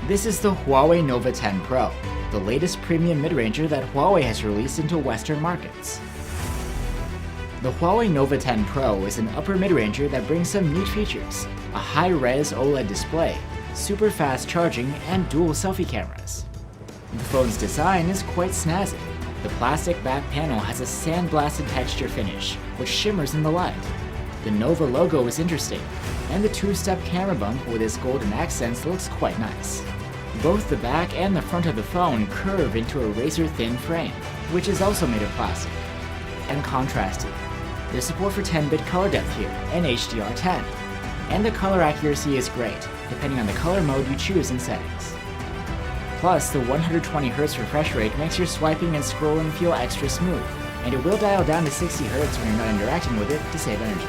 This is the Huawei Nova 10 Pro, the latest premium mid-ranger that Huawei has released into Western markets. The Huawei Nova 10 Pro is an upper mid-ranger that brings some neat features: a high-res OLED display, super fast charging, and dual selfie cameras. The phone's design is quite snazzy. The plastic back panel has a sandblasted texture finish, which shimmers in the light. The Nova logo is interesting, and the two-step camera bump with its golden accents looks quite nice. Both the back and the front of the phone curve into a razor-thin frame, which is also made of plastic. And contrasted, there's support for 10-bit color depth here and HDR10, and the color accuracy is great, depending on the color mode you choose in settings. Plus, the 120Hz refresh rate makes your swiping and scrolling feel extra smooth, and it will dial down to 60Hz when you're not interacting with it to save energy.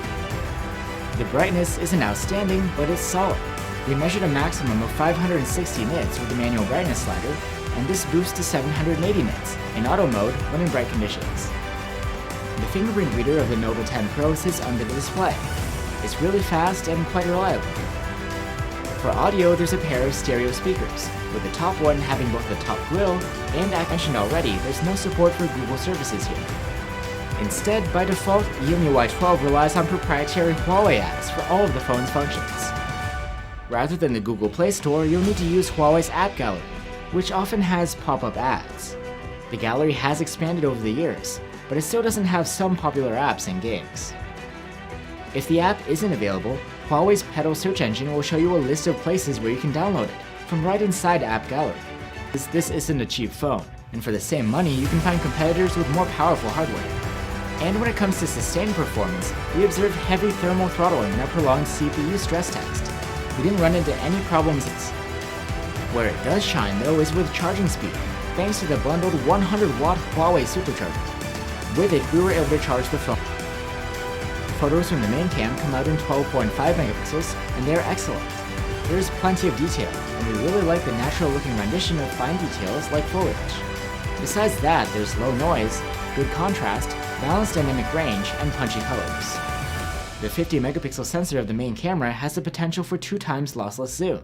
The brightness isn't outstanding, but it's solid. We measured a maximum of 560 nits with the manual brightness slider, and this boosts to 780 nits in auto mode when in bright conditions. The fingerprint reader of the Nova 10 Pro sits under the display. It's really fast and quite reliable. For audio, there's a pair of stereo speakers, with the top one having both the top grille, and as mentioned already, there's no support for Google services here. Instead, by default, EMUI 12 relies on proprietary Huawei apps for all of the phone's functions. Rather than the Google Play Store, you'll need to use Huawei's App Gallery, which often has pop-up ads. The gallery has expanded over the years, but it still doesn't have some popular apps and games. If the app isn't available, Huawei's Pedal search engine will show you a list of places where you can download it, from right inside App Gallery. This isn't a cheap phone, and for the same money you can find competitors with more powerful hardware. And when it comes to sustained performance, we observed heavy thermal throttling in our prolonged CPU stress test. We didn't run into any problems. Where it does shine though is with charging speed, thanks to the bundled 100-watt Huawei supercharger. With it, we were able to charge the phone. Photos from the main cam come out in 12.5 megapixels, and they are excellent. There is plenty of detail, and we really like the natural-looking rendition of fine details like foliage. Besides that, there's low noise, good contrast, balanced dynamic range, and punchy colors. The 50-megapixel sensor of the main camera has the potential for 2 times lossless zoom.